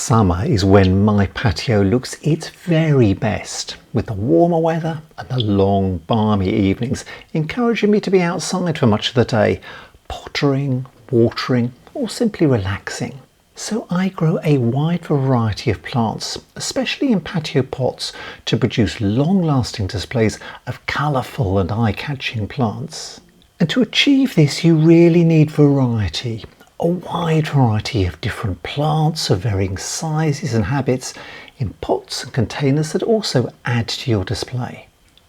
Summer is when my patio looks its very best, with the warmer weather and the long balmy evenings encouraging me to be outside for much of the day, pottering, watering or simply relaxing. So I grow a wide variety of plants, especially in patio pots, to produce long-lasting displays of colourful and eye-catching plants. And to achieve this you really need variety. A wide variety of different plants of varying sizes and habits in pots and containers that also add to your display.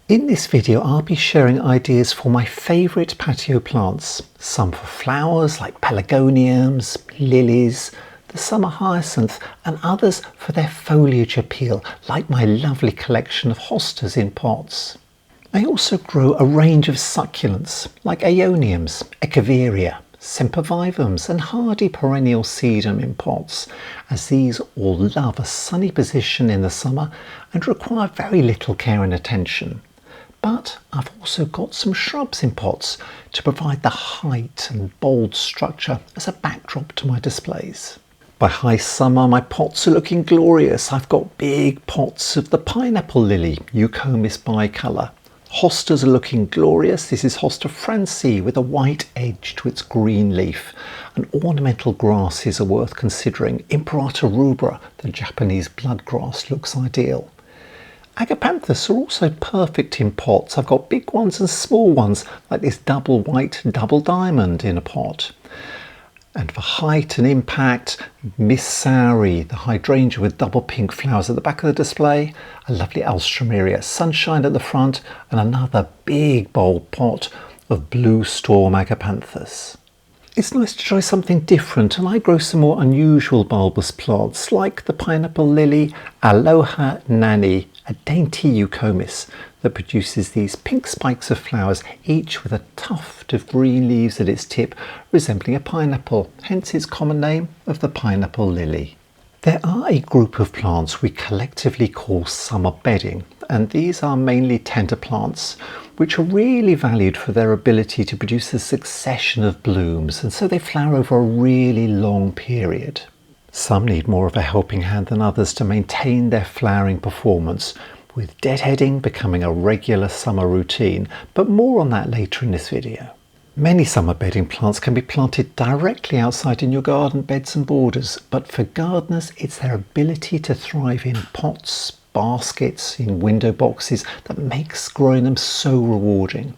In this video I'll be sharing ideas for my favourite patio plants, some for flowers like Pelargoniums, Lilies, the summer hyacinth, and others for their foliage appeal like my lovely collection of hostas in pots. I also grow a range of succulents like Aeoniums, Echeveria, sempervivums and hardy perennial sedum in pots, as these all love a sunny position in the summer and require very little care and attention. But I've also got some shrubs in pots to provide the height and bold structure as a backdrop to my displays. By high summer my pots are looking glorious. I've got big pots of the pineapple lily, Eucomis bicolour. Hostas are looking glorious. This is Hosta Franci with a white edge to its green leaf. And ornamental grasses are worth considering. Imperator rubra, the Japanese bloodgrass, looks ideal. Agapanthus are also perfect in pots. I've got big ones and small ones like this double white double diamond in a pot. And for height and impact, Miss Sari, the hydrangea with double pink flowers at the back of the display, a lovely Alstroemeria sunshine at the front, and another big bold pot of blue storm agapanthus. It's nice to try something different, and I grow some more unusual bulbous plants like the pineapple lily, Aloha Nani, a dainty Eucomis that produces these pink spikes of flowers, each with a tuft of green leaves at its tip resembling a pineapple, hence its common name of the pineapple lily. There are a group of plants we collectively call summer bedding, and these are mainly tender plants which are really valued for their ability to produce a succession of blooms, and so they flower over a really long period. Some need more of a helping hand than others to maintain their flowering performance, with deadheading becoming a regular summer routine, but more on that later in this video. Many summer bedding plants can be planted directly outside in your garden beds and borders, but for gardeners it's their ability to thrive in pots, baskets, in window boxes that makes growing them so rewarding.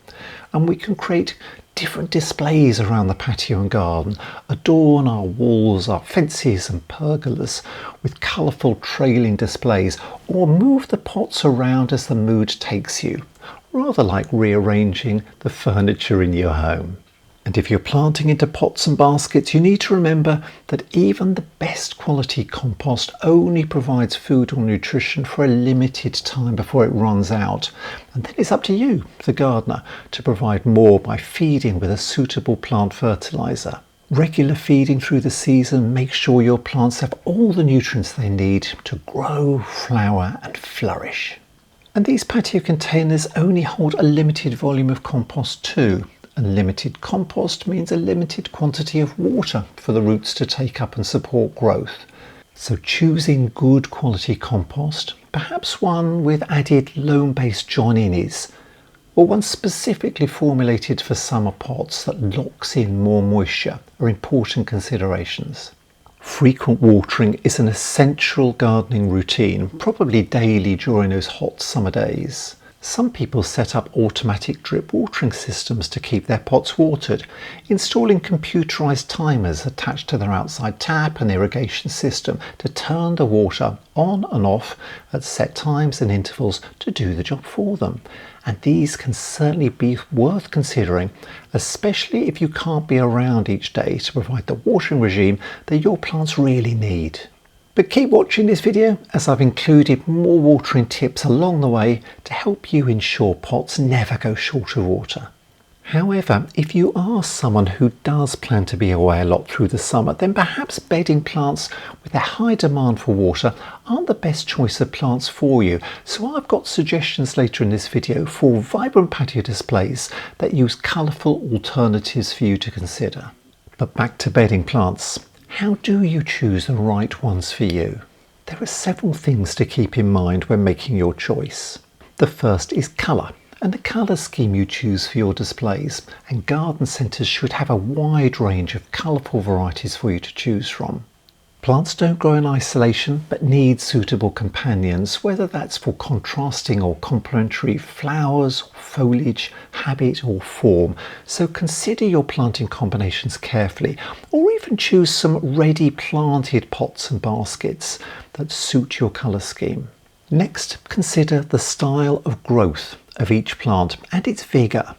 And we can create different displays around the patio and garden, adorn our walls, our fences and pergolas with colourful trailing displays, or move the pots around as the mood takes you, rather like rearranging the furniture in your home. And if you're planting into pots and baskets, you need to remember that even the best quality compost only provides food or nutrition for a limited time before it runs out. And then it's up to you, the gardener, to provide more by feeding with a suitable plant fertiliser. Regular feeding through the season makes sure your plants have all the nutrients they need to grow, flower and flourish. And these patio containers only hold a limited volume of compost too. And limited compost means a limited quantity of water for the roots to take up and support growth. So choosing good quality compost, perhaps one with added loam-based join-ins, or one specifically formulated for summer pots that locks in more moisture, are important considerations. Frequent watering is an essential gardening routine, probably daily during those hot summer days. Some people set up automatic drip watering systems to keep their pots watered, installing computerized timers attached to their outside tap and irrigation system to turn the water on and off at set times and intervals to do the job for them. And these can certainly be worth considering, especially if you can't be around each day to provide the watering regime that your plants really need. But keep watching this video as I've included more watering tips along the way to help you ensure pots never go short of water. However, if you are someone who does plan to be away a lot through the summer, then perhaps bedding plants with a high demand for water aren't the best choice of plants for you. So I've got suggestions later in this video for vibrant patio displays that use colourful alternatives for you to consider. But back to bedding plants. How do you choose the right ones for you? There are several things to keep in mind when making your choice. The first is colour, and the colour scheme you choose for your displays, and garden centres should have a wide range of colourful varieties for you to choose from. Plants don't grow in isolation but need suitable companions, whether that's for contrasting or complementary flowers, foliage, habit or form. So consider your planting combinations carefully, or even choose some ready planted pots and baskets that suit your colour scheme. Next, consider the style of growth of each plant and its vigour.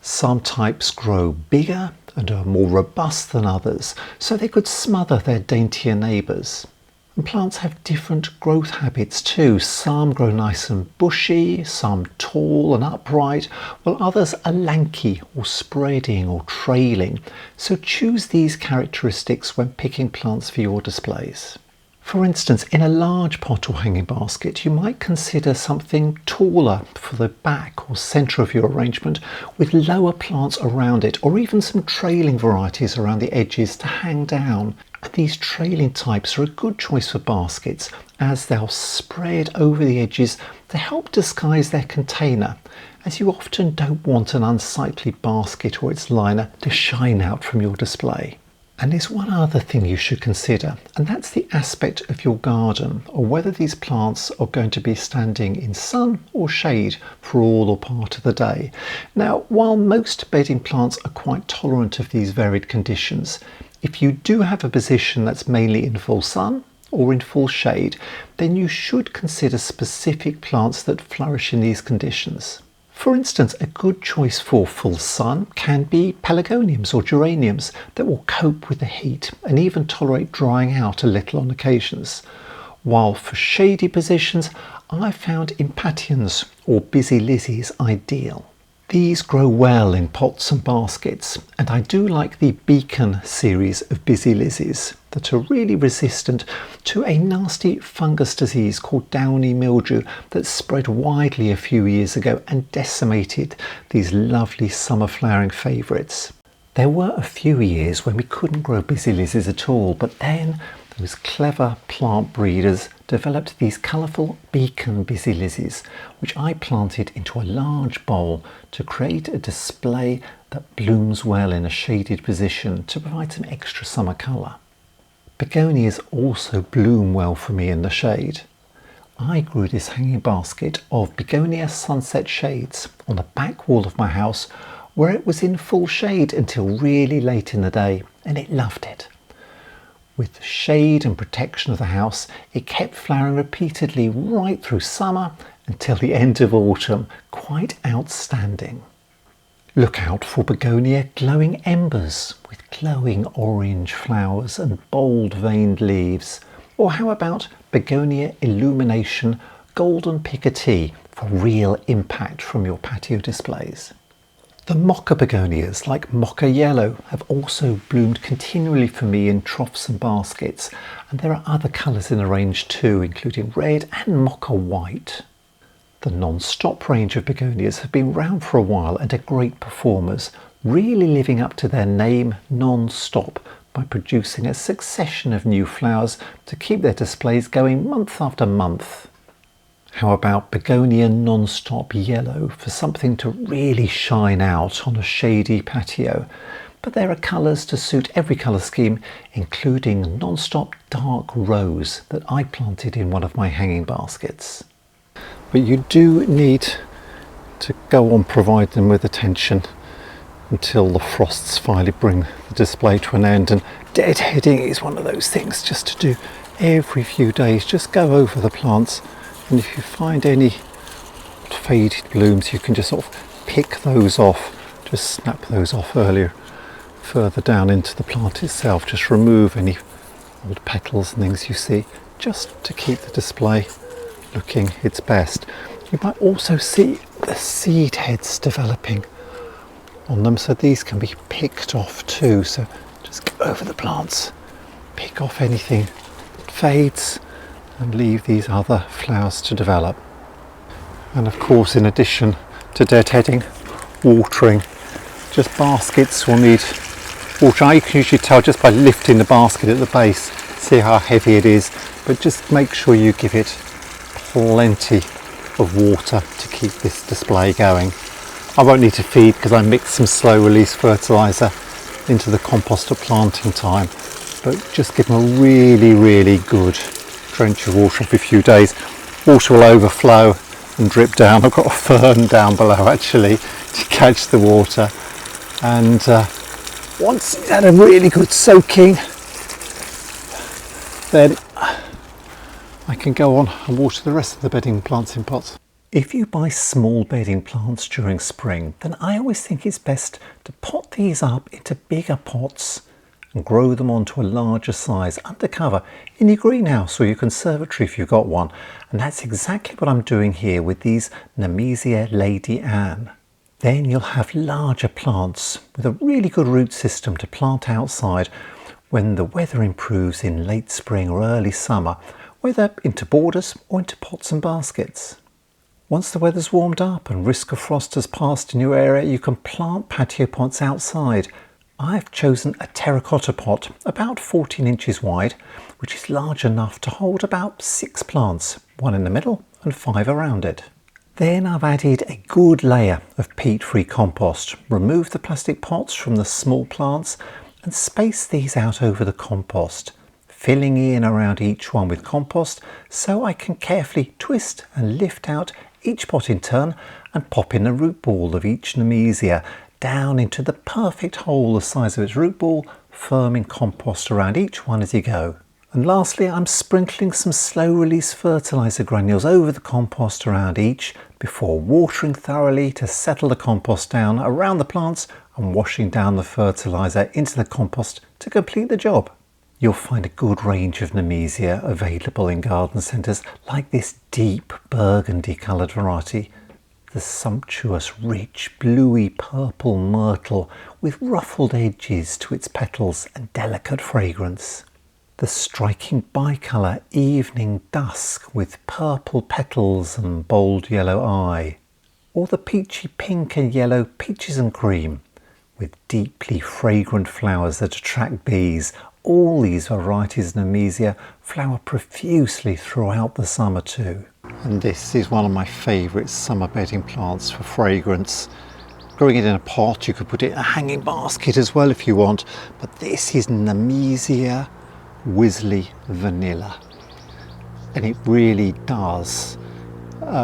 Some types grow bigger and are more robust than others, so they could smother their daintier neighbours. And plants have different growth habits too. Some grow nice and bushy, some tall and upright, while others are lanky or spreading or trailing. So choose these characteristics when picking plants for your displays. For instance, in a large pot or hanging basket, you might consider something taller for the back or centre of your arrangement, with lower plants around it, or even some trailing varieties around the edges to hang down. And these trailing types are a good choice for baskets, as they'll spread over the edges to help disguise their container, as you often don't want an unsightly basket or its liner to shine out from your display. And there's one other thing you should consider, and that's the aspect of your garden, or whether these plants are going to be standing in sun or shade for all or part of the day. Now, while most bedding plants are quite tolerant of these varied conditions, if you do have a position that's mainly in full sun or in full shade, then you should consider specific plants that flourish in these conditions. For instance, a good choice for full sun can be Pelargoniums or Geraniums that will cope with the heat and even tolerate drying out a little on occasions. While for shady positions, I found Impatiens or busy lilies ideal. These grow well in pots and baskets, and I do like the Beacon series of busy lilies that are really resistant to a nasty fungus disease called downy mildew that spread widely a few years ago and decimated these lovely summer flowering favourites. There were a few years when we couldn't grow busy lilies at all, but then those clever plant breeders developed these colourful Beacon busy lilies, which I planted into a large bowl to create a display that blooms well in a shaded position to provide some extra summer colour. Begonias also bloom well for me in the shade. I grew this hanging basket of Begonia sunset shades on the back wall of my house, where it was in full shade until really late in the day, and it loved it. With the shade and protection of the house, it kept flowering repeatedly right through summer until the end of autumn. Quite outstanding. Look out for Begonia glowing embers with glowing orange flowers and bold veined leaves. Or how about Begonia illumination golden picotee for real impact from your patio displays. The mocha begonias, like mocha yellow, have also bloomed continually for me in troughs and baskets, and there are other colours in the range too, including red and mocha white. The non-stop range of begonias have been around for a while and are great performers, really living up to their name non-stop by producing a succession of new flowers to keep their displays going month after month. How about Begonia non-stop yellow for something to really shine out on a shady patio? But there are colours to suit every colour scheme, including non-stop dark rose that I planted in one of my hanging baskets. But you do need to go on provide them with attention until the frosts finally bring the display to an end. And deadheading is one of those things just to do every few days. Just go over the plants, and if you find any faded blooms, you can just sort of pick those off. Just snap those off earlier, further down into the plant itself. Just remove any old petals and things you see, just to keep the display looking its best. You might also see the seed heads developing on them, so these can be picked off too. So just go over the plants, pick off anything that fades and leave these other flowers to develop. And of course, in addition to deadheading, watering, just baskets will need water. You can usually tell just by lifting the basket at the base, see how heavy it is, but just make sure you give it plenty of water to keep this display going. I won't need to feed because I mixed some slow release fertiliser into the compost at planting time, but just give them a really good drench of water every few days. Water will overflow and drip down. I've got a fern down below actually to catch the water, and once it's had a really good soaking, then I can go on and water the rest of the bedding plants in pots. If you buy small bedding plants during spring, then I always think it's best to pot these up into bigger pots and grow them onto a larger size under cover in your greenhouse or your conservatory if you've got one. And that's exactly what I'm doing here with these Nemesia Lady Anne. Then you'll have larger plants with a really good root system to plant outside when the weather improves in late spring or early summer, whether into borders or into pots and baskets. Once the weather's warmed up and risk of frost has passed in your area, you can plant patio pots outside. I've chosen a terracotta pot about 14 inches wide, which is large enough to hold about 6 plants, 1 in the middle and 5 around it. Then I've added a good layer of peat-free compost, removed the plastic pots from the small plants and spaced these out over the compost, filling in around each one with compost so I can carefully twist and lift out each pot in turn and pop in the root ball of each Nemesia down into the perfect hole the size of its root ball, firming compost around each one as you go. And lastly, I'm sprinkling some slow release fertiliser granules over the compost around each before watering thoroughly to settle the compost down around the plants and washing down the fertiliser into the compost to complete the job. You'll find a good range of Nemesia available in garden centres, like this deep burgundy coloured variety, the sumptuous rich bluey purple myrtle with ruffled edges to its petals and delicate fragrance, the striking bicolour evening dusk with purple petals and bold yellow eye, or the peachy pink and yellow peaches and cream with deeply fragrant flowers that attract bees. All these varieties of Nemesia flower profusely throughout the summer too. And this is one of my favourite summer bedding plants for fragrance. Growing it in a pot, you could put it in a hanging basket as well if you want, but this is Nemesia Wisley Vanilla, and it really does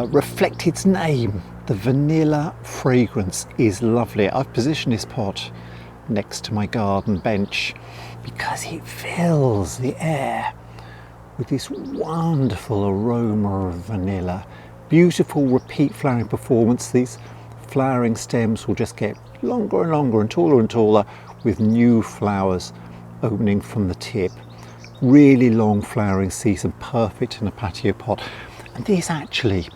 reflect its name. The vanilla fragrance is lovely. I've positioned this pot next to my garden bench because it fills the air with this wonderful aroma of vanilla. Beautiful repeat flowering performance. These flowering stems will just get longer and longer and taller with new flowers opening from the tip. Really long flowering season, perfect in a patio pot. And this actually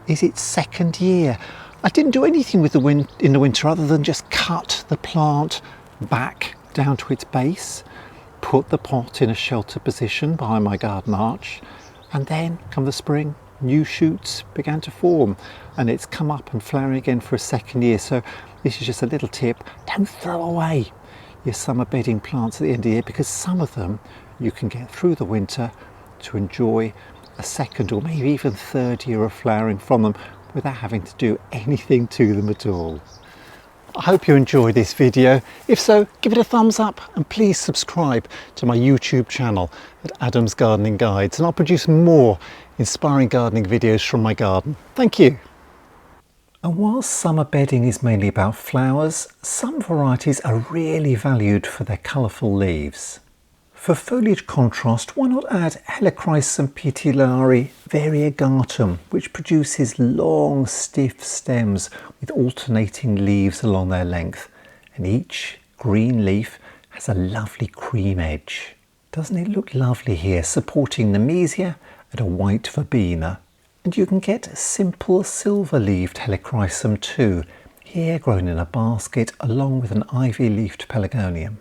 is its 2nd year. I didn't do anything with in the winter other than just cut the plant back down to its base, put the pot in a shelter position behind my garden arch, and then come the spring, new shoots began to form and it's come up and flowering again for a 2nd year. So this is just a little tip: don't throw away your summer bedding plants at the end of the year, because some of them you can get through the winter to enjoy a 2nd or maybe even 3rd year of flowering from them without having to do anything to them at all. I hope you enjoyed this video. If so, give it a thumbs up and please subscribe to my YouTube channel at Adam's Gardening Guides, and I'll produce more inspiring gardening videos from my garden. Thank you. And while summer bedding is mainly about flowers, some varieties are really valued for their colourful leaves. For foliage contrast, why not add Helichrysum petiolari variegatum, which produces long, stiff stems with alternating leaves along their length, and each green leaf has a lovely cream edge. Doesn't it look lovely here, supporting Nemesia and a white verbena? And you can get simple silver-leaved Helichrysum too, here grown in a basket along with an ivy-leafed Pelargonium.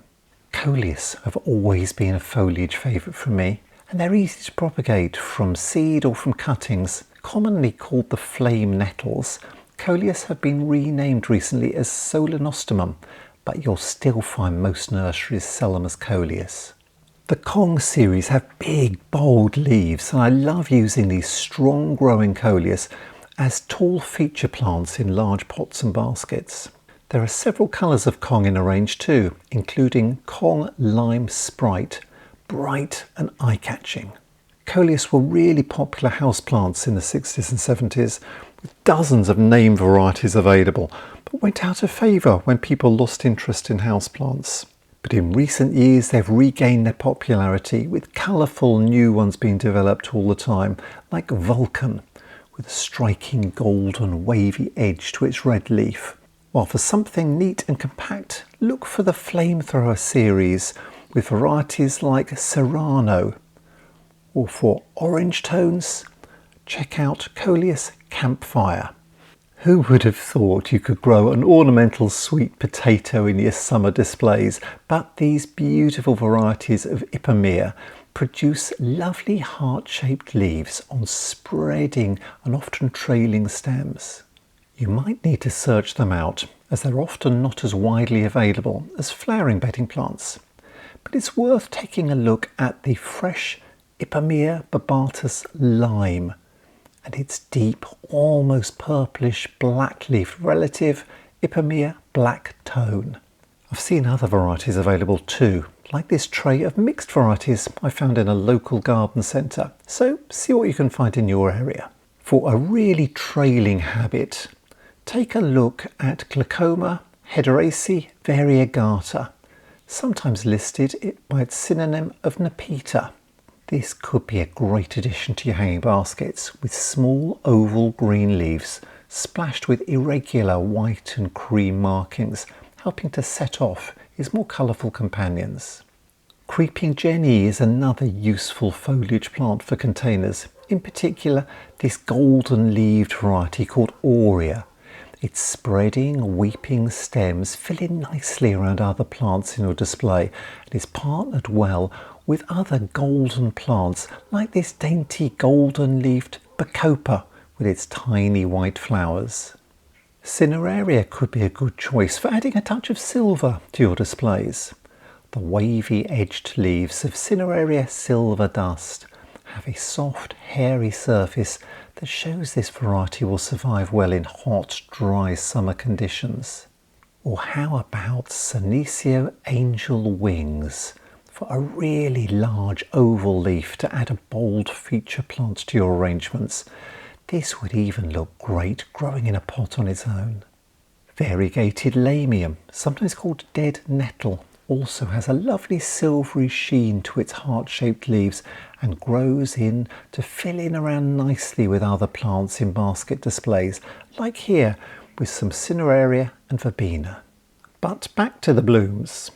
Coleus have always been a foliage favourite for me, and they're easy to propagate from seed or from cuttings. Commonly called the flame nettles, Coleus have been renamed recently as Solenostemum, but you'll still find most nurseries sell them as coleus. The Kong series have big, bold leaves, and I love using these strong growing coleus as tall feature plants in large pots and baskets. There are several colours of Kong in a range too, including Kong Lime Sprite, bright and eye-catching. Coleus were really popular houseplants in the 60s and 70s, with dozens of name varieties available, but went out of favour when people lost interest in houseplants. But in recent years they've regained their popularity, with colourful new ones being developed all the time, like Vulcan, with a striking golden wavy edge to its red leaf. While for something neat and compact, look for the Flamethrower series, with varieties like Serrano. Or for orange tones, check out Coleus Campfire. Who would have thought you could grow an ornamental sweet potato in your summer displays, but these beautiful varieties of Ipomoea produce lovely heart-shaped leaves on spreading and often trailing stems. You might need to search them out, as they're often not as widely available as flowering bedding plants. But it's worth taking a look at the fresh Ipomoea barbatus Lime and its deep, almost purplish black leaf relative Ipomoea black tone. I've seen other varieties available too, like this tray of mixed varieties I found in a local garden centre, so see what you can find in your area. For a really trailing habit, take a look at Glaucoma hederaceae variegata, sometimes listed by its synonym of Nepeta. This could be a great addition to your hanging baskets, with small oval green leaves splashed with irregular white and cream markings, helping to set off its more colourful companions. Creeping Jenny is another useful foliage plant for containers, in particular this golden leaved variety called Aurea. Its spreading, weeping stems fill in nicely around other plants in your display and is partnered well with other golden plants like this dainty golden leafed Bacopa with its tiny white flowers. Cineraria could be a good choice for adding a touch of silver to your displays. The wavy edged leaves of Cineraria silver dust have a soft hairy surface that shows this variety will survive well in hot, dry summer conditions. Or how about Senecio Angel Wings, for a really large oval leaf to add a bold feature plant to your arrangements. This would even look great growing in a pot on its own. Variegated Lamium, sometimes called dead nettle, also has a lovely silvery sheen to its heart-shaped leaves and grows in to fill in around nicely with other plants in basket displays, like here with some Cineraria and Verbena. But back to the blooms.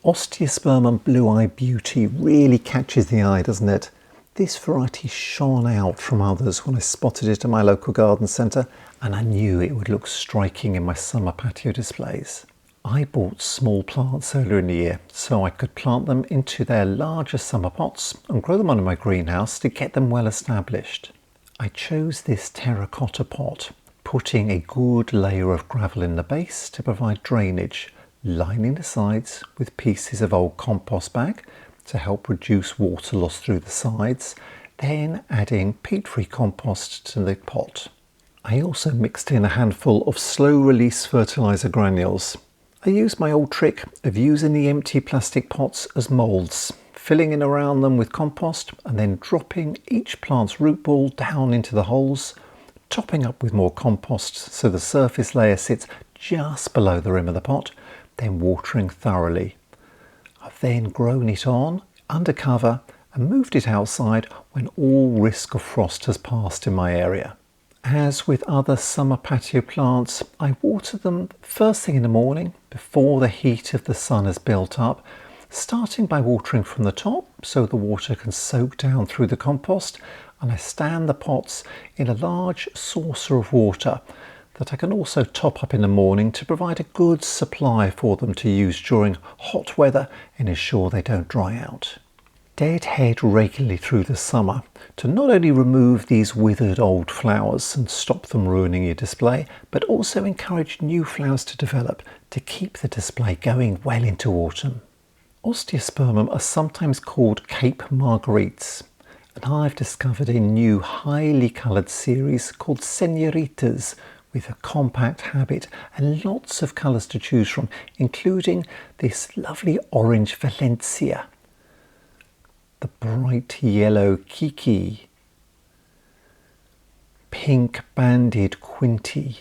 Osteospermum Blue-Eye Beauty really catches the eye, doesn't it? This variety shone out from others when I spotted it at my local garden centre, and I knew it would look striking in my summer patio displays. I bought small plants earlier in the year so I could plant them into their larger summer pots and grow them under my greenhouse to get them well established. I chose this terracotta pot, putting a good layer of gravel in the base to provide drainage, lining the sides with pieces of old compost bag to help reduce water loss through the sides, then adding peat-free compost to the pot. I also mixed in a handful of slow-release fertiliser granules. I used my old trick of using the empty plastic pots as moulds, filling in around them with compost and then dropping each plant's root ball down into the holes, topping up with more compost so the surface layer sits just below the rim of the pot, then watering thoroughly. I've then grown it on, under cover, and moved it outside when all risk of frost has passed in my area. As with other summer patio plants, I water them first thing in the morning before the heat of the sun has built up, starting by watering from the top so the water can soak down through the compost, and I stand the pots in a large saucer of water that I can also top up in the morning to provide a good supply for them to use during hot weather and ensure they don't dry out. deadhead regularly through the summer to not only remove these withered old flowers and stop them ruining your display, but also encourage new flowers to develop to keep the display going well into autumn. Osteospermum are sometimes called Cape Marguerites, and I've discovered a new highly coloured series called Senoritas with a compact habit and lots of colours to choose from, including this lovely orange Valencia, the bright yellow Kiki, pink banded Quinty,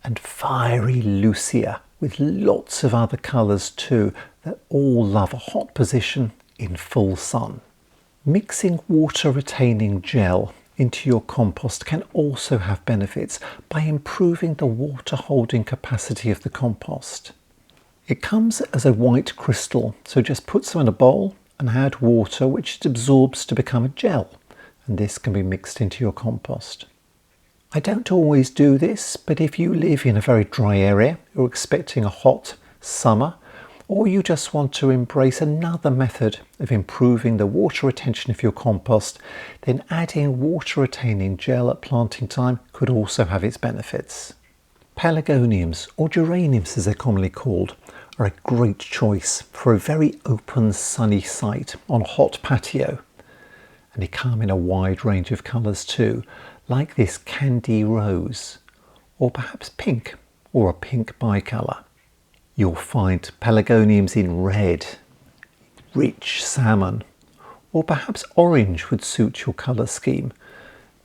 and fiery Lucia, with lots of other colours too that all love a hot position in full sun. Mixing water retaining gel into your compost can also have benefits by improving the water holding capacity of the compost. It comes as a white crystal, so just put some in a bowl and add water, which it absorbs to become a gel, and this can be mixed into your compost. I don't always do this, but if you live in a very dry area, you're expecting a hot summer, or you just want to embrace another method of improving the water retention of your compost, then adding water retaining gel at planting time could also have its benefits. Pelargoniums, or Geraniums as they're commonly called, are a great choice for a very open sunny site on a hot patio, and they come in a wide range of colours too, like this candy rose, or perhaps pink, or a pink bicolour. You'll find Pelargoniums in red, rich salmon, or perhaps orange would suit your colour scheme,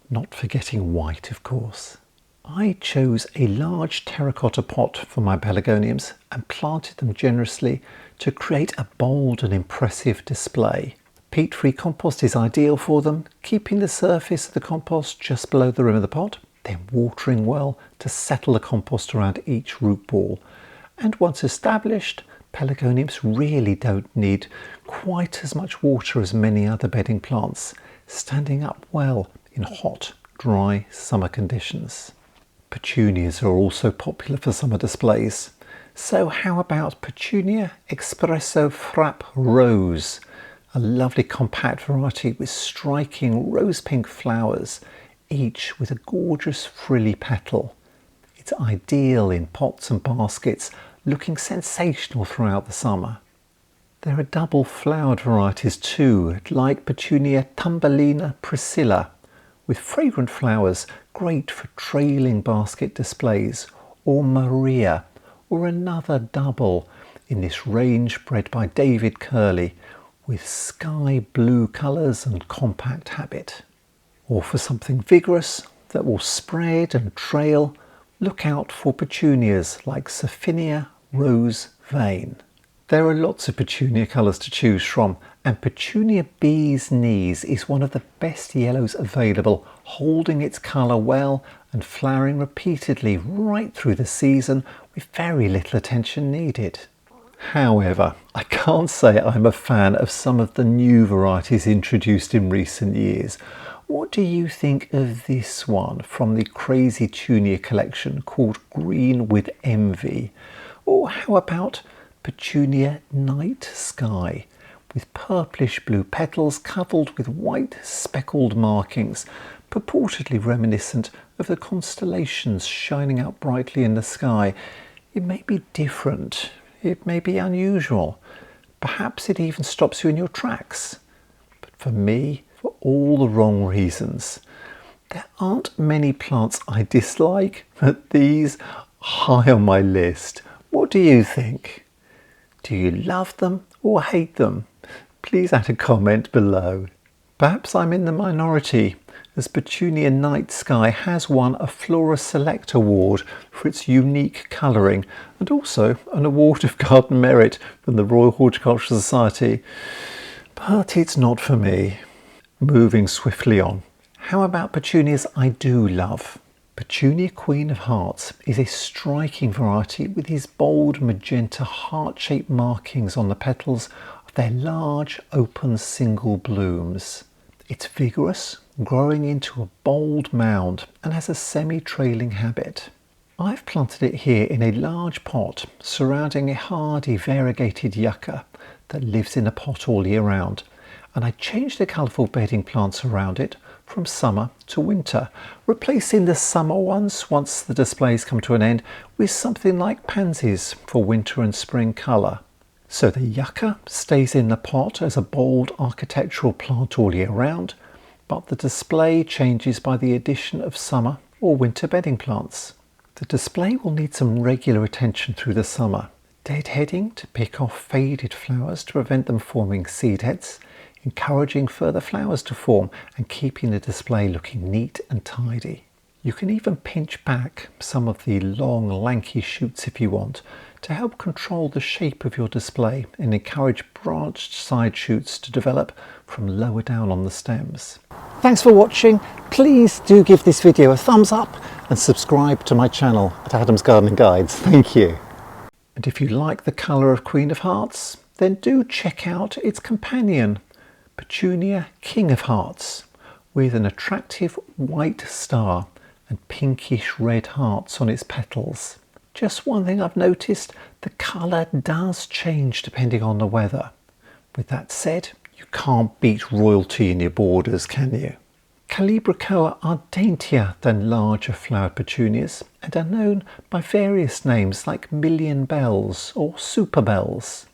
not forgetting white of course. I chose a large terracotta pot for my Pelargoniums and planted them generously to create a bold and impressive display. Peat-free compost is ideal for them, keeping the surface of the compost just below the rim of the pot, then watering well to settle the compost around each root ball. And once established, Pelargoniums really don't need quite as much water as many other bedding plants, standing up well in hot, dry summer conditions. Petunias are also popular for summer displays. So how about Petunia Espresso Frappe Rose, a lovely compact variety with striking rose pink flowers, each with a gorgeous frilly petal. It's ideal in pots and baskets, looking sensational throughout the summer. There are double flowered varieties too, like Petunia Thumbelina Priscilla, with fragrant flowers, great for trailing basket displays, or Maria, or another double in this range bred by David Curley, with sky blue colours and compact habit. Or for something vigorous that will spread and trail, look out for petunias like Sophinia Rose Vein. There are lots of petunia colours to choose from, and Petunia Bee's Knees is one of the best yellows available, holding its colour well and flowering repeatedly right through the season with very little attention needed. However, I can't say I'm a fan of some of the new varieties introduced in recent years. What do you think of this one from the Crazy Tunia collection called Green with Envy? Or how about Petunia Night Sky, with purplish blue petals covered with white speckled markings, purportedly reminiscent of the constellations shining out brightly in the sky. It may be different, it may be unusual, perhaps it even stops you in your tracks. But for me, for all the wrong reasons. There aren't many plants I dislike, but these are high on my list. What do you think? Do you love them or hate them? Please add a comment below. Perhaps I'm in the minority, as Petunia Night Sky has won a Flora Select Award for its unique colouring, and also an Award of Garden Merit from the Royal Horticultural Society. But it's not for me. Moving swiftly on. How about petunias I do love? Petunia Queen of Hearts is a striking variety with these bold magenta heart-shaped markings on the petals of their large open single blooms. It's vigorous, growing into a bold mound, and has a semi-trailing habit. I've planted it here in a large pot surrounding a hardy variegated yucca that lives in a pot all year round, and I change the colourful bedding plants around it from summer to winter, replacing the summer ones once the displays come to an end with something like pansies for winter and spring colour. So the yucca stays in the pot as a bold architectural plant all year round, but the display changes by the addition of summer or winter bedding plants. The display will need some regular attention through the summer, deadheading to pick off faded flowers to prevent them forming seed heads, encouraging further flowers to form and keeping the display looking neat and tidy. You can even pinch back some of the long lanky shoots if you want, to help control the shape of your display and encourage branched side shoots to develop from lower down on the stems. Thanks for watching. Please do give this video a thumbs up and subscribe to my channel at Adam's Gardening Guides. Thank you. And if you like the colour of Queen of Hearts, then do check out its companion, Petunia King of Hearts, with an attractive white star and pinkish red hearts on its petals. Just one thing I've noticed, the colour does change depending on the weather. With that said, you can't beat royalty in your borders, can you? Calibrachoa are daintier than larger flowered petunias and are known by various names like million bells or super bells.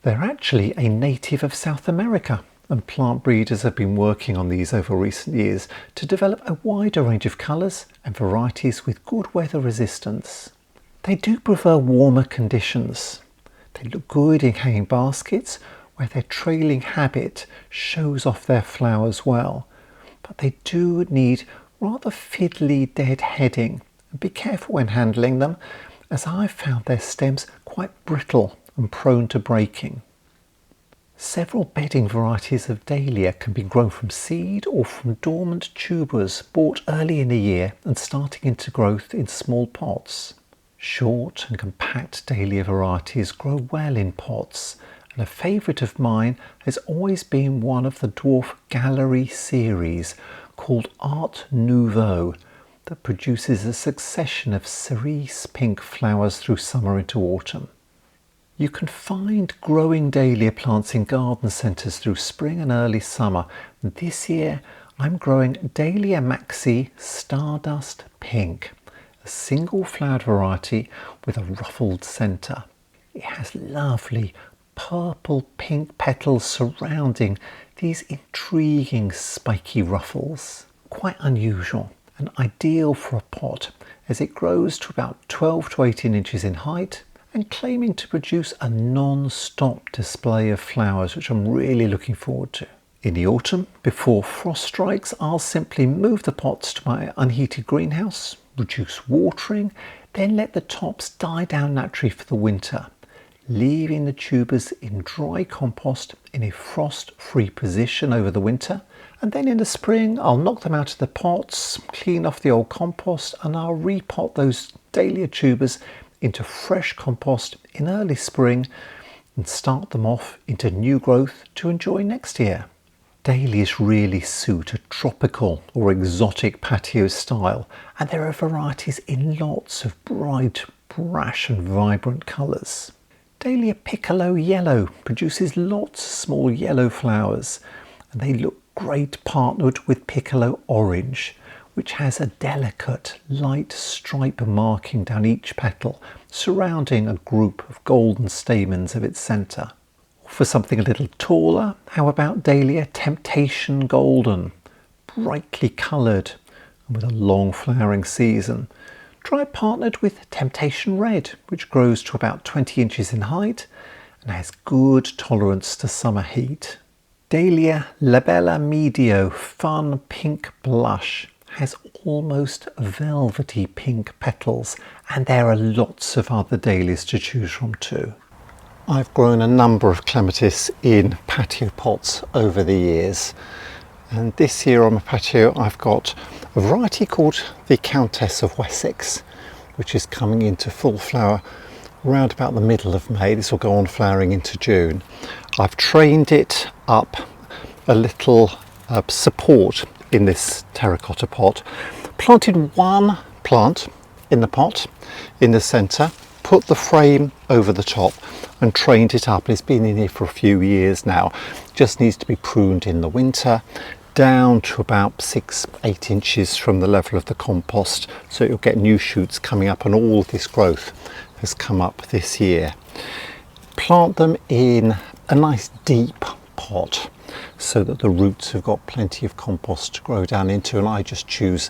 They're actually a native of South America, and plant breeders have been working on these over recent years to develop a wider range of colours and varieties with good weather resistance. They do prefer warmer conditions. They look good in hanging baskets where their trailing habit shows off their flowers well, but they do need rather fiddly deadheading, and be careful when handling them, as I've found their stems quite brittle and prone to breaking. Several bedding varieties of Dahlia can be grown from seed or from dormant tubers bought early in the year and starting into growth in small pots. Short and compact Dahlia varieties grow well in pots, and a favourite of mine has always been one of the dwarf gallery series called Art Nouveau that produces a succession of cerise pink flowers through summer into autumn. You can find growing Dahlia plants in garden centres through spring and early summer. This year I'm growing Dahlia Maxi Stardust Pink, a single flowered variety with a ruffled centre. It has lovely purple pink petals surrounding these intriguing spiky ruffles. Quite unusual and ideal for a pot, as it grows to about 12 to 18 inches in height and claiming to produce a non-stop display of flowers, which I'm really looking forward to. In the autumn, before frost strikes, I'll simply move the pots to my unheated greenhouse, reduce watering, then let the tops die down naturally for the winter, leaving the tubers in dry compost in a frost-free position over the winter, and then in the spring I'll knock them out of the pots, clean off the old compost, and I'll repot those Dahlia tubers into fresh compost in early spring and start them off into new growth to enjoy next year. Dahlias really suit a tropical or exotic patio style, and there are varieties in lots of bright, brash and vibrant colours. Dahlia Piccolo Yellow produces lots of small yellow flowers, and they look great partnered with Piccolo Orange, which has a delicate light stripe marking down each petal, surrounding a group of golden stamens of its centre. For something a little taller, how about Dahlia Temptation Golden, brightly coloured and with a long flowering season. Try partnered with Temptation Red, which grows to about 20 inches in height and has good tolerance to summer heat. Dahlia Labella Medio Fun Pink Blush has almost velvety pink petals, and there are lots of other dahlias to choose from too. I've grown a number of clematis in patio pots over the years, and this year on my patio I've got a variety called the Countess of Wessex, which is coming into full flower around about the middle of May. This will go on flowering into June. I've trained it up a little support in this terracotta pot, planted one plant in the pot in the centre, put the frame over the top and trained it up. It's been in here for a few years now. Just needs to be pruned in the winter down to about 6-8 inches from the level of the compost, so you'll get new shoots coming up, and all of this growth has come up this year. Plant them in a nice deep pot so that the roots have got plenty of compost to grow down into, and I just choose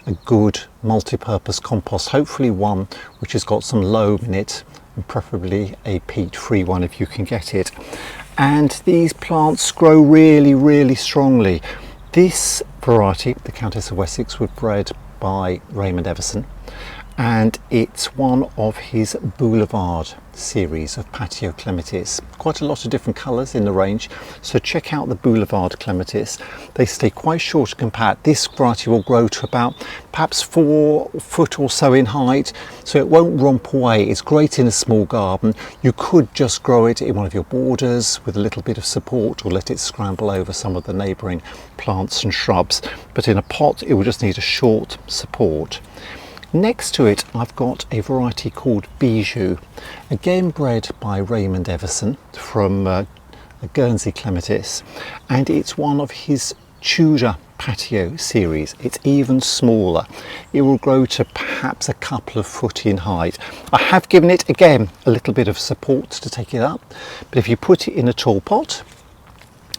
a good multi-purpose compost, hopefully one which has got some loam in it, and preferably a peat-free one if you can get it. And these plants grow really strongly. This variety, the Countess of Wessex, was bred by Raymond Everson, and it's one of his Boulevard series of Patio Clematis. Quite a lot of different colours in the range, so check out the Boulevard Clematis. They stay quite short and compact. This variety will grow to about perhaps 4 foot or so in height, so it won't romp away. It's great in a small garden. You could just grow it in one of your borders with a little bit of support, or let it scramble over some of the neighbouring plants and shrubs, but in a pot it will just need a short support. Next to it I've got a variety called Bijou, again bred by Raymond Everson from Guernsey Clematis, and it's one of his Tudor Patio series. It's even smaller. It will grow to perhaps a couple of foot in height. I have given it again a little bit of support to take it up, but if you put it in a tall pot,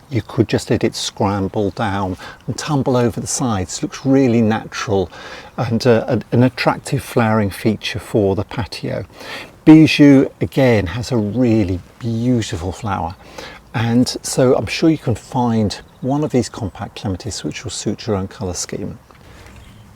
you could just let it scramble down and tumble over the sides. Looks really natural, and an attractive flowering feature for the patio. Bijou again has a really beautiful flower, and so I'm sure you can find one of these compact clematis which will suit your own colour scheme.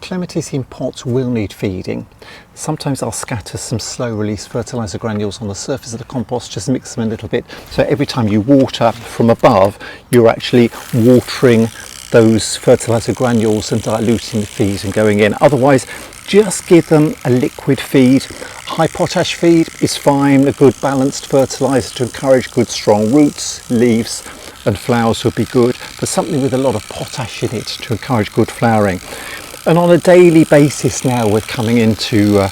Clematis in pots will need feeding. Sometimes I'll scatter some slow release fertiliser granules on the surface of the compost, just mix them a little bit, so every time you water from above you're actually watering those fertiliser granules and diluting the feed and going in. Otherwise, just give them a liquid feed. High potash feed is fine. A good balanced fertiliser to encourage good strong roots, leaves and flowers would be good, but something with a lot of potash in it to encourage good flowering. And on a daily basis now, we're coming into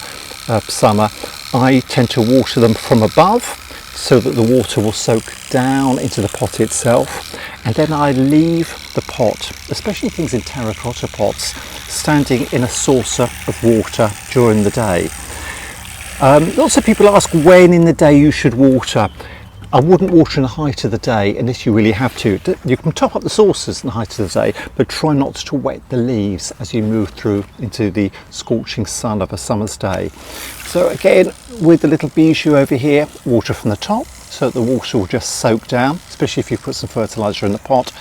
summer, I tend to water them from above so that the water will soak down into the pot itself, and then I leave the pot, especially things in terracotta pots, standing in a saucer of water during the day. Lots of people ask when in the day you should water. I wouldn't water in the height of the day unless you really have to. You can top up the saucers in the height of the day, but try not to wet the leaves as you move through into the scorching sun of a summer's day. So again, with the little bijou over here, water from the top so that the water will just soak down, especially if you put some fertiliser in the pot,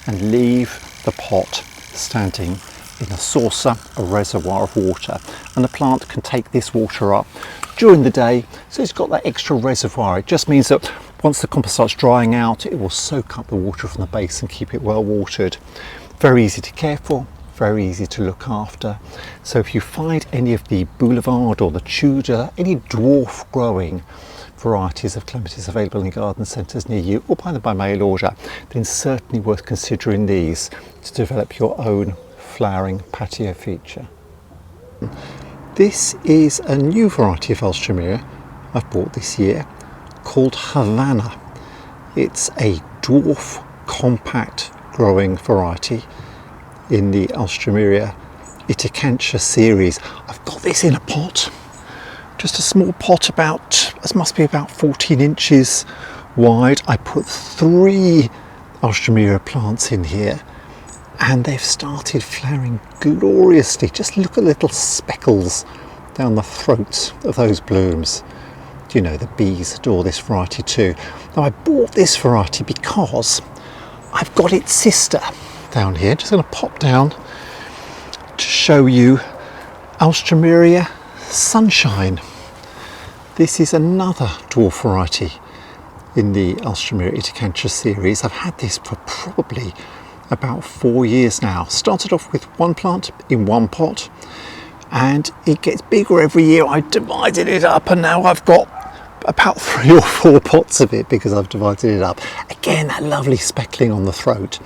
and leave the pot standing in a saucer, a reservoir of water, and the plant can take this water up during the day, so it's got that extra reservoir. It just means that once the compost starts drying out, it will soak up the water from the base and keep it well watered. Very easy to care for, very easy to look after. So if you find any of the Boulevard or the Tudor, any dwarf growing varieties of clematis available in garden centres near you, or buy them by mail order, then certainly worth considering these to develop your own flowering patio feature. This is a new variety of Alstroemeria I've bought this year called Havana. It's a dwarf compact growing variety in the Alstroemeria Itacantia series. I've got this in a pot, just a small pot, this must be about 14 inches wide. I put 3 Alstroemeria plants in here, and they've started flowering gloriously. Just look at little speckles down the throats of those blooms. You know, the bees adore this variety too. Now, I bought this variety because I've got its sister down here. Just going to pop down to show you Alstroemeria Sunshine. This is another dwarf variety in the Alstroemeria Itacantia series. I've had this for probably about 4 years now. Started off with one plant in one pot, and it gets bigger every year. I divided it up, and now I've got about 3 or 4 pots of it because I've divided it up. Again, that lovely speckling on the throat.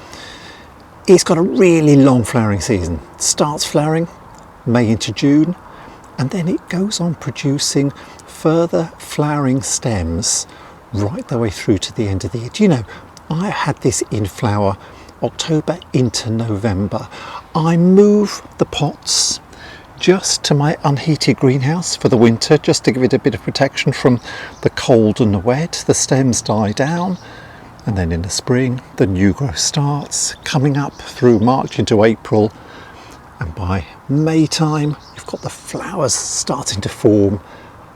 It's got a really long flowering season. It starts flowering May into June, and then it goes on producing further flowering stems right the way through to the end of the year. Do you know, I had this in flower October into November. I move the pots just to my unheated greenhouse for the winter, just to give it a bit of protection from the cold and the wet. The stems die down, and then in the spring the new growth starts, coming up through March into April, and by May time you've got the flowers starting to form,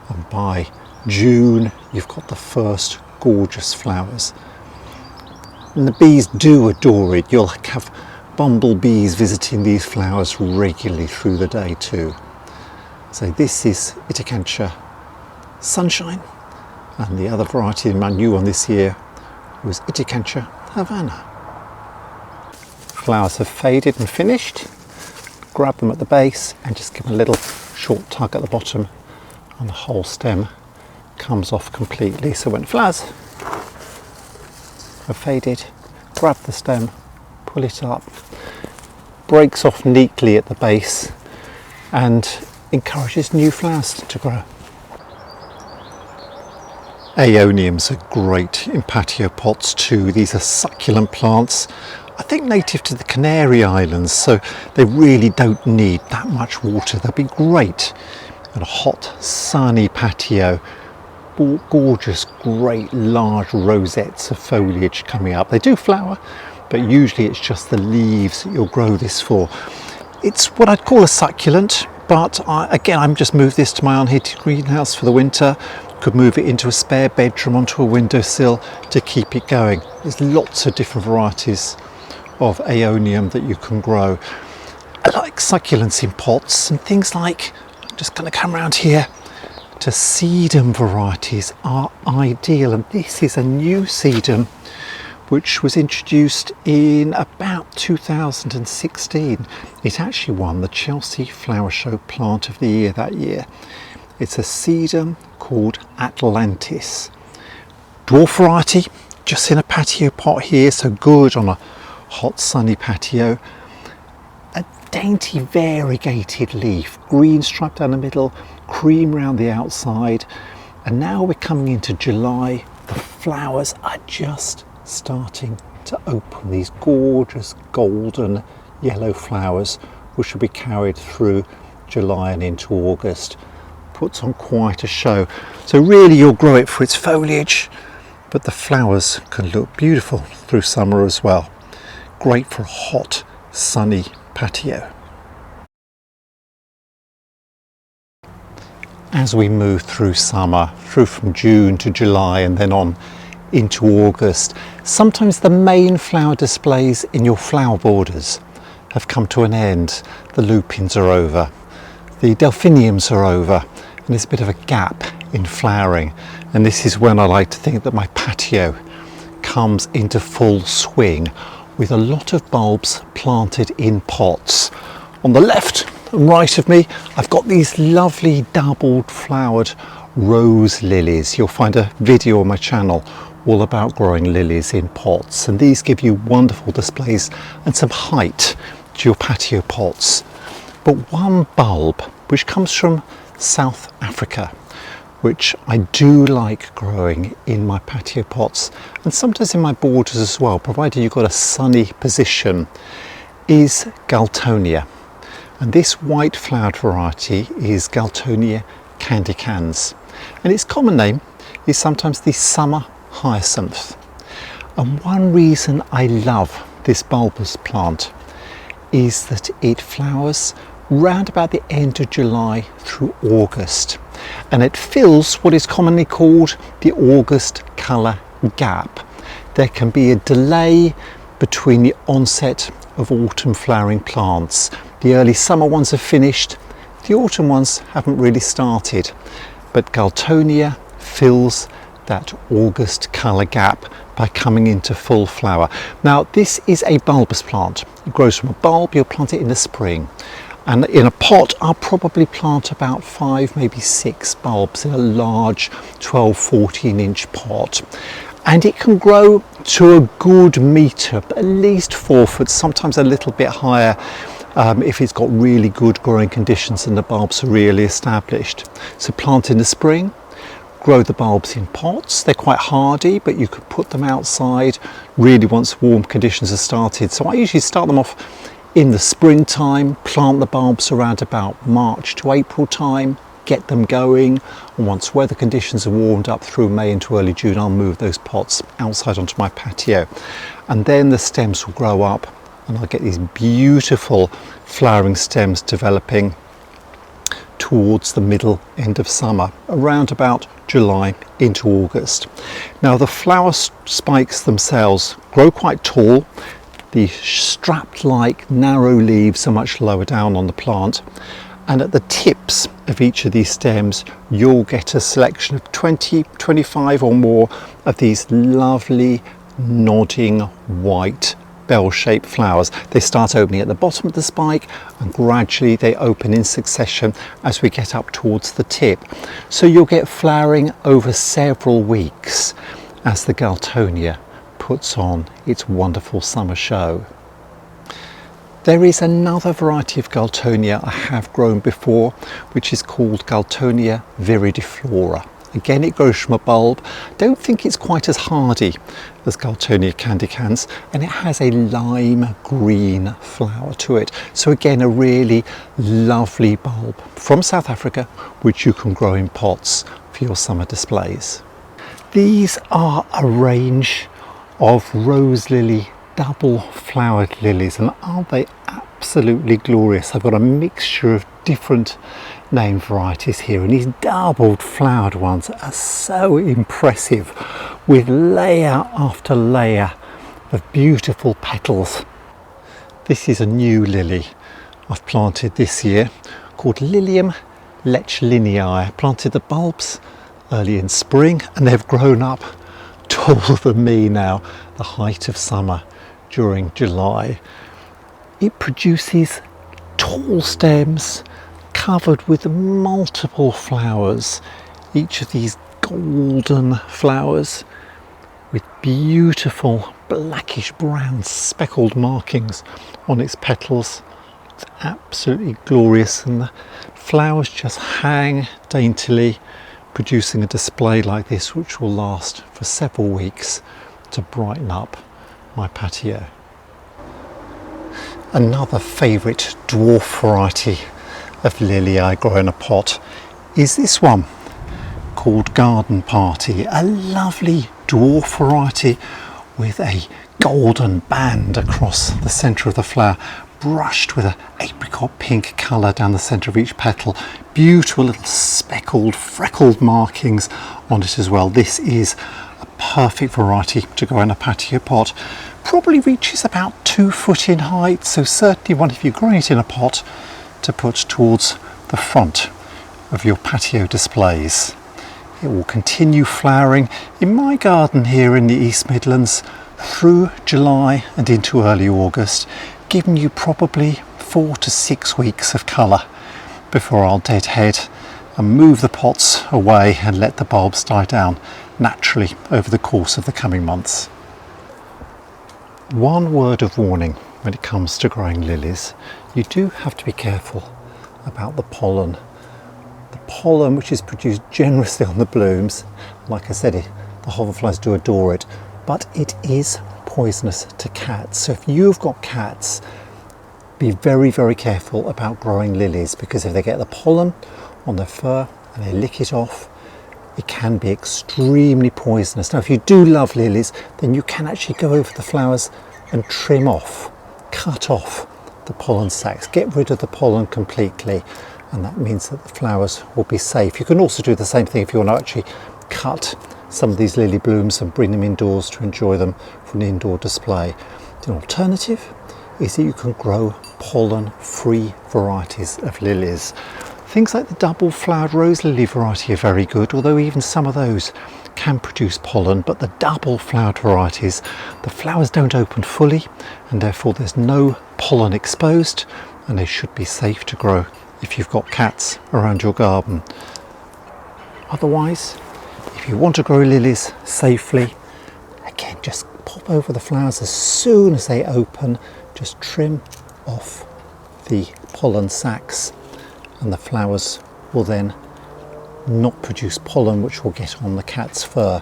and by June you've got the first gorgeous flowers. And the bees do adore it. You'll have bumblebees visiting these flowers regularly through the day too. So this is Itacantia Sunshine, and the other variety, my new one this year, was Itacantia Havana. Flowers have faded and finished. Grab them at the base and just give them a little short tug at the bottom, and the whole stem comes off completely. So when flowers have faded, grab the stem, pull it up, breaks off neatly at the base and encourages new flowers to grow. Aeoniums are great in patio pots too. These are succulent plants, I think native to the Canary Islands, so they really don't need that much water. They'll be great in a hot, sunny patio. Gorgeous, great, large rosettes of foliage coming up. They do flower, but usually it's just the leaves that you'll grow this for. It's what I'd call a succulent, but again, I'm just moved this to my unheated greenhouse for the winter. Could move it into a spare bedroom onto a windowsill to keep it going. There's lots of different varieties of Aeonium that you can grow. I like succulents in pots, and things like, I'm just going to come around here to Sedum varieties are ideal, and this is a new Sedum which was introduced in about 2016. It actually won the Chelsea Flower Show Plant of the Year that year. It's a Sedum called Atlantis. Dwarf variety, just in a patio pot here, so good on a hot sunny patio. A dainty variegated leaf, green striped down the middle, cream round the outside, and now we're coming into July. The flowers are just starting to open, these gorgeous golden yellow flowers which will be carried through July and into August. Puts on quite a show. So really you'll grow it for its foliage, but the flowers can look beautiful through summer as well. Great for a hot sunny patio. As we move through summer, through from June to July and then on into August, sometimes the main flower displays in your flower borders have come to an end. The lupins are over, the delphiniums are over, and there's a bit of a gap in flowering. And this is when I like to think that my patio comes into full swing with a lot of bulbs planted in pots. On the left and right of me, I've got these lovely doubled flowered rose lilies. You'll find a video on my channel all about growing lilies in pots, and these give you wonderful displays and some height to your patio pots. But one bulb which comes from South Africa, which I do like growing in my patio pots and sometimes in my borders as well, provided you've got a sunny position, is Galtonia. And this white flowered variety is Galtonia candicans, and its common name is sometimes the summer hyacinth. And one reason I love this bulbous plant is that it flowers round about the end of July through August, and it fills what is commonly called the August colour gap. There can be a delay between the onset of autumn flowering plants. The early summer ones have finished, the autumn ones haven't really started, but Galtonia fills that August colour gap by coming into full flower. Now this is a bulbous plant. It grows from a bulb. You'll plant it in the spring, and in a pot I'll probably plant about 5, maybe 6 bulbs in a large 12-14 inch pot, and it can grow to a good metre, at least 4 foot, sometimes a little bit higher, if it's got really good growing conditions and the bulbs are really established. So plant in the spring, grow the bulbs in pots. They're quite hardy, but you could put them outside really once warm conditions have started. So I usually start them off in the springtime, plant the bulbs around about March to April time, get them going, and once weather conditions are warmed up through May into early June, I'll move those pots outside onto my patio, and then the stems will grow up and I'll get these beautiful flowering stems developing towards the middle end of summer, around about July into August. Now the flower spikes themselves grow quite tall. The strap-like narrow leaves are much lower down on the plant, and at the tips of each of these stems you'll get a selection of 20-25 or more of these lovely nodding white bell-shaped flowers. They start opening at the bottom of the spike and gradually they open in succession as we get up towards the tip. So you'll get flowering over several weeks as the Galtonia puts on its wonderful summer show. There is another variety of Galtonia I have grown before, which is called Galtonia viridiflora. Again, it grows from a bulb. Don't think it's quite as hardy as Galtonia candicans, and it has a lime green flower to it. So again, a really lovely bulb from South Africa, which you can grow in pots for your summer displays. These are a range of rose lily double flowered lilies, and aren't they absolutely glorious? I've got a mixture of different name varieties here, and these doubled flowered ones are so impressive with layer after layer of beautiful petals. This is a new lily I've planted this year called Lilium lechliniae. I planted the bulbs early in spring and they've grown up taller than me now, the height of summer during July. It produces tall stems covered with multiple flowers, each of these golden flowers with beautiful blackish brown speckled markings on its petals. It's absolutely glorious, and the flowers just hang daintily, producing a display like this which will last for several weeks to brighten up my patio. Another favourite dwarf variety of lily I grow in a pot is this one called Garden Party, a lovely dwarf variety with a golden band across the centre of the flower, brushed with an apricot pink colour down the centre of each petal. Beautiful little speckled, freckled markings on it as well. This is a perfect variety to go in a patio pot. Probably reaches about 2 foot in height, so certainly one if you're growing it in a pot to put towards the front of your patio displays. It will continue flowering in my garden here in the East Midlands through July and into early August, giving you probably 4 to 6 weeks of colour before I'll deadhead and move the pots away and let the bulbs die down naturally over the course of the coming months. One word of warning when it comes to growing lilies: you do have to be careful about the pollen. The pollen, which is produced generously on the blooms, like I said, the hoverflies do adore it, but it is poisonous to cats. So if you've got cats, be very, very careful about growing lilies, because if they get the pollen on their fur and they lick it off, it can be extremely poisonous. Now, if you do love lilies, then you can actually go over the flowers and trim off, cut off the pollen sacs, get rid of the pollen completely, and that means that the flowers will be safe. You can also do the same thing if you want to actually cut some of these lily blooms and bring them indoors to enjoy them for an indoor display. The alternative is that you can grow pollen-free varieties of lilies. Things like the double-flowered rose lily variety are very good, although even some of those can produce pollen, but the double-flowered varieties, the flowers don't open fully and therefore there's no pollen exposed, and they should be safe to grow if you've got cats around your garden. Otherwise, if you want to grow lilies safely, again, just pop over the flowers as soon as they open, just trim off the pollen sacs, and the flowers will then not produce pollen which will get on the cat's fur.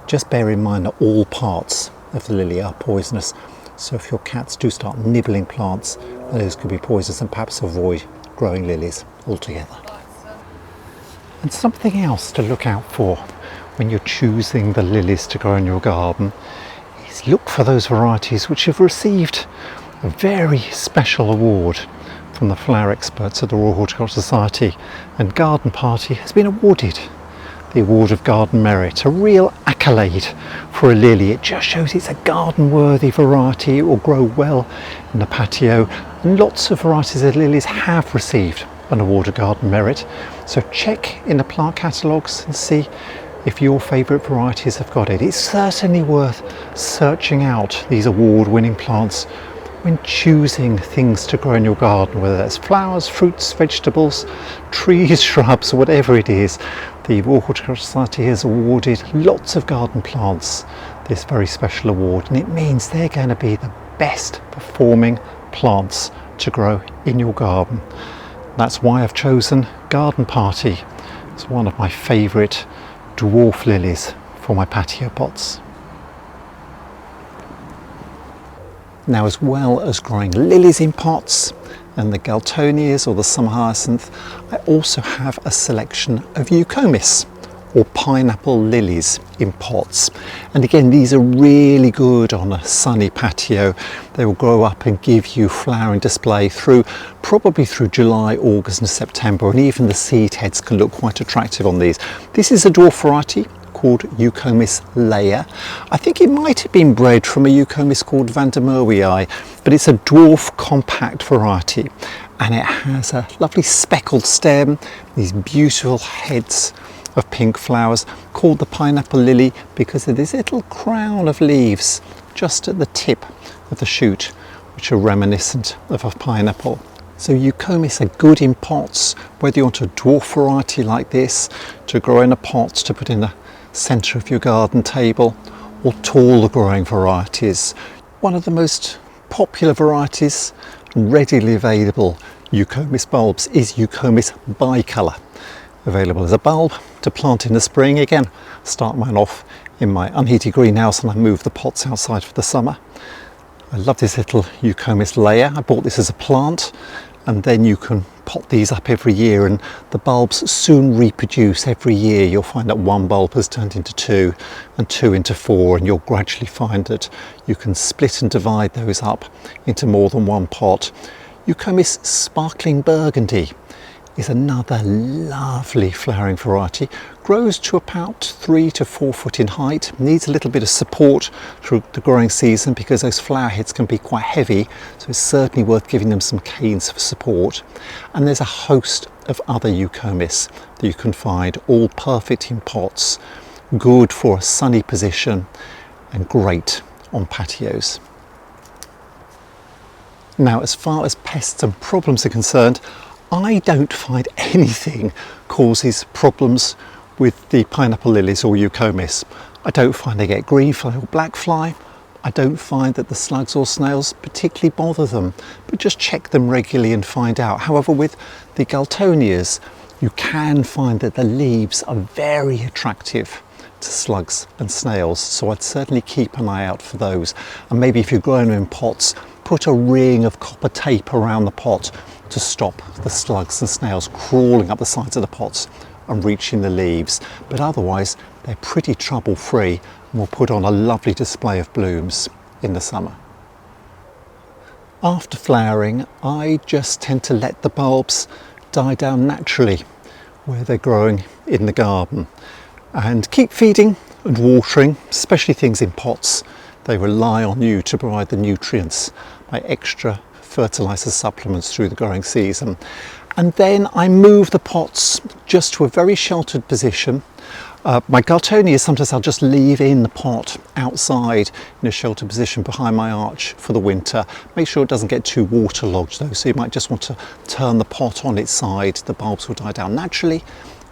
Just bear in mind that all parts of the lily are poisonous, so if your cats do start nibbling plants, those could be poisonous, and perhaps avoid growing lilies altogether. And something else to look out for when you're choosing the lilies to grow in your garden is look for those varieties which have received a very special award from the flower experts at the Royal Horticultural Society, and Garden Party has been awarded the Award of Garden Merit, a real accolade for a lily. It just shows it's a garden worthy variety. It will grow well in the patio, and lots of varieties of lilies have received an Award of Garden Merit. So check in the plant catalogues and see if your favourite varieties have got it. It's certainly worth searching out these award-winning plants when choosing things to grow in your garden, whether that's flowers, fruits, vegetables, trees, shrubs, whatever it is. The Royal Horticultural Society has awarded lots of garden plants this very special award, and it means they're going to be the best performing plants to grow in your garden. That's why I've chosen Garden Party as one of my favourite dwarf lilies for my patio pots. Now, as well as growing lilies in pots and the Galtonias or the summer hyacinth, I also have a selection of Eucomis or pineapple lilies in pots. And again, these are really good on a sunny patio. They will grow up and give you flowering display probably through July, August and September, and even the seed heads can look quite attractive on these. This is a dwarf variety called Eucomis Leia. I think it might have been bred from a Eucomis called Vandermeerwii, but it's a dwarf compact variety, and it has a lovely speckled stem, these beautiful heads of pink flowers, called the pineapple lily because of this little crown of leaves just at the tip of the shoot, which are reminiscent of a pineapple. So Eucomis are good in pots, whether you want a dwarf variety like this to grow in a pot to put in the centre of your garden table, or taller growing varieties. One of the most popular varieties and readily available Eucomis bulbs is Eucomis bicolour, available as a bulb to plant in the spring. Again, start mine off in my unheated greenhouse and I move the pots outside for the summer. I love this little Eucomis Leia. I bought this as a plant, and then you can pot these up every year, and the bulbs soon reproduce every year. You'll find that one bulb has turned into two and two into four, and you'll gradually find that you can split and divide those up into more than one pot. Eucomis Sparkling Burgundy is another lovely flowering variety. Grows to about 3 to 4 foot in height, needs a little bit of support through the growing season because those flower heads can be quite heavy, so it's certainly worth giving them some canes for support. And there's a host of other Eucomis that you can find, all perfect in pots, good for a sunny position and great on patios. Now, as far as pests and problems are concerned, I don't find anything causes problems with the pineapple lilies or Eucomis. I don't find they get green fly or black fly. I don't find that the slugs or snails particularly bother them, but just check them regularly and find out. However, with the Galtonias, you can find that the leaves are very attractive to slugs and snails, so I'd certainly keep an eye out for those. And maybe if you're growing them in pots, put a ring of copper tape around the pot to stop the slugs and snails crawling up the sides of the pots and reaching the leaves. But otherwise, they're pretty trouble free and will put on a lovely display of blooms in the summer. After flowering, I just tend to let the bulbs die down naturally where they're growing in the garden, and keep feeding and watering, especially things in pots. They rely on you to provide the nutrients by extra fertiliser supplements through the growing season. And then I move the pots just to a very sheltered position. My Galtonia, sometimes I'll just leave in the pot outside in a sheltered position behind my arch for the winter. Make sure it doesn't get too waterlogged though, so you might just want to turn the pot on its side. The bulbs will die down naturally,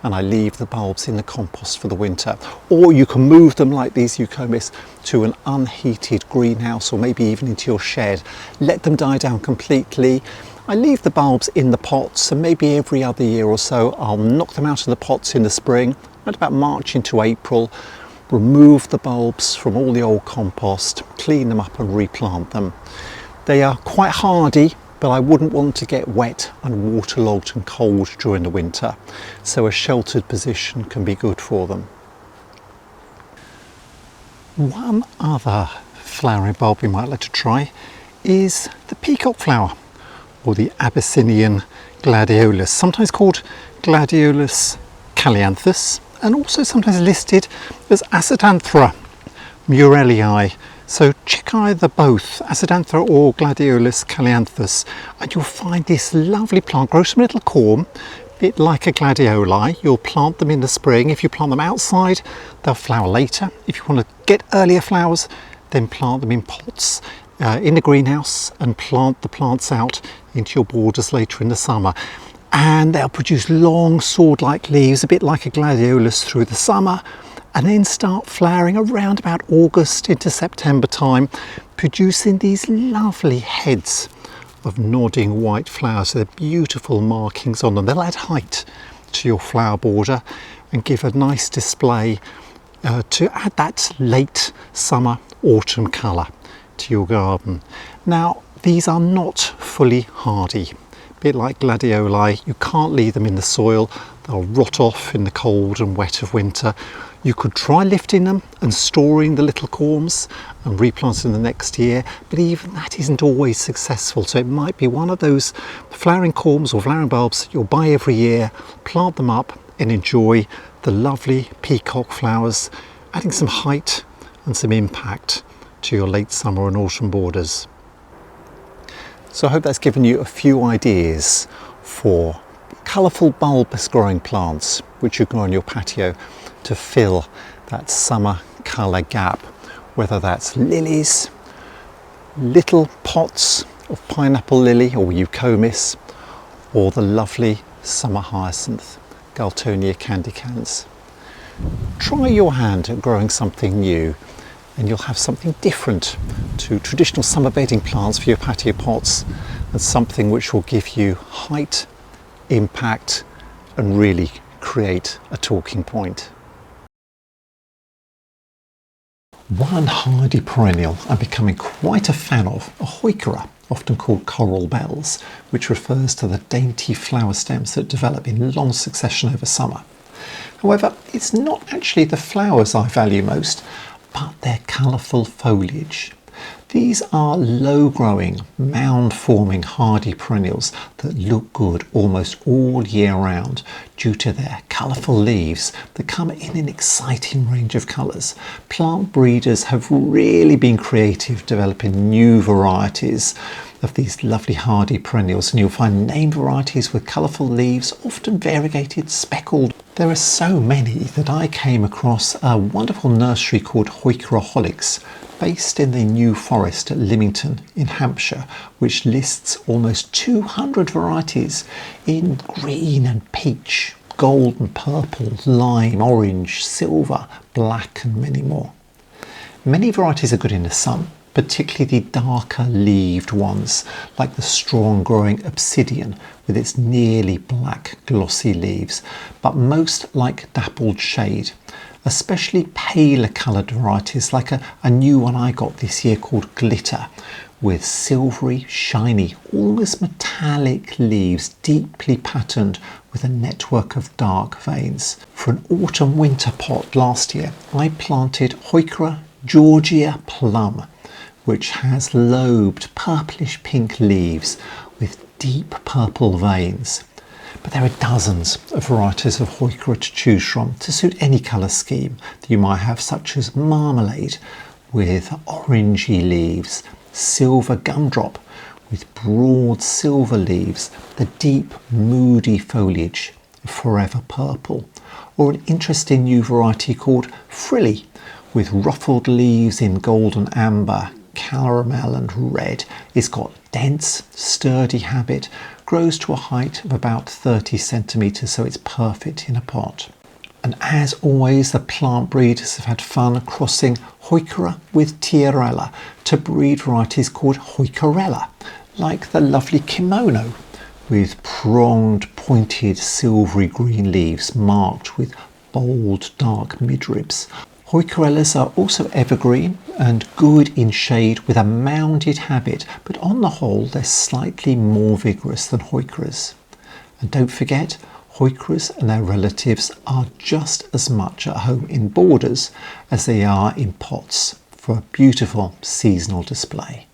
and I leave the bulbs in the compost for the winter. Or you can move them like these Eucomis to an unheated greenhouse, or maybe even into your shed. Let them die down completely. I leave the bulbs in the pots, and maybe every other year or so I'll knock them out of the pots in the spring, at about March into April, remove the bulbs from all the old compost, clean them up and replant them. They are quite hardy, but I wouldn't want to get wet and waterlogged and cold during the winter, so a sheltered position can be good for them. One other flowering bulb we might like to try is the peacock flower, or the Abyssinian gladiolus, sometimes called Gladiolus calianthus, and also sometimes listed as Acidanthera murellii. So check either both, Acidanthera or Gladiolus calianthus, and you'll find this lovely plant grows from a little corm, a bit like a gladioli. You'll plant them in the spring. If you plant them outside, they'll flower later. If you want to get earlier flowers, then plant them in pots in the greenhouse and plant the plants out into your borders later in the summer. And they'll produce long sword-like leaves, a bit like a gladiolus, through the summer, and then start flowering around about August into September time, producing these lovely heads of nodding white flowers. So they're beautiful markings on them. They'll add height to your flower border and give a nice display to add that late summer autumn colour to your garden. Now, these are not fully hardy. A bit like gladioli, you can't leave them in the soil. They'll rot off in the cold and wet of winter. You could try lifting them and storing the little corms and replanting them the next year, but even that isn't always successful. So it might be one of those flowering corms or flowering bulbs you'll buy every year, plant them up and enjoy the lovely peacock flowers, adding some height and some impact to your late summer and autumn borders. So I hope that's given you a few ideas for colourful bulbous growing plants which you grow on your patio to fill that summer colour gap, whether that's lilies, little pots of pineapple lily or Eucomis, or the lovely summer hyacinth, Galtonia candicans. Try your hand at growing something new, and you'll have something different to traditional summer bedding plants for your patio pots, and something which will give you height, impact, and really create a talking point. One hardy perennial I'm becoming quite a fan of, a Heuchera, often called coral bells, which refers to the dainty flower stems that develop in long succession over summer. However, it's not actually the flowers I value most, but their colourful foliage. These are low-growing, mound-forming hardy perennials that look good almost all year round due to their colourful leaves that come in an exciting range of colours. Plant breeders have really been creative developing new varieties of these lovely hardy perennials, and you'll find name varieties with colourful leaves, often variegated, speckled. There are so many that I came across a wonderful nursery called Heuchera, based in the New Forest at Lymington in Hampshire, which lists almost 200 varieties in green and peach, gold and purple, lime, orange, silver, black, and many more. Many varieties are good in the sun, particularly the darker leaved ones, like the strong growing obsidian with its nearly black glossy leaves, but most like dappled shade. Especially paler coloured varieties, like a new one I got this year called Glitter, with silvery, shiny, almost metallic leaves deeply patterned with a network of dark veins. For an autumn-winter pot last year, I planted Heuchera Georgia Plum, which has lobed purplish pink leaves with deep purple veins. But there are dozens of varieties of Heuchera to choose from to suit any colour scheme that you might have, such as marmalade with orangey leaves, silver gumdrop with broad silver leaves, the deep moody foliage of forever purple, or an interesting new variety called frilly with ruffled leaves in golden amber, caramel and red. It's got dense, sturdy habit, grows to a height of about 30 centimetres, so it's perfect in a pot. And as always, the plant breeders have had fun crossing Heuchera with Tiarella to breed varieties called Heucherella, like the lovely kimono, with pronged, pointed, silvery green leaves marked with bold, dark midribs. Heucheras are also evergreen and good in shade with a mounded habit, but on the whole they're slightly more vigorous than Heucheras. And don't forget, Heucheras and their relatives are just as much at home in borders as they are in pots for a beautiful seasonal display.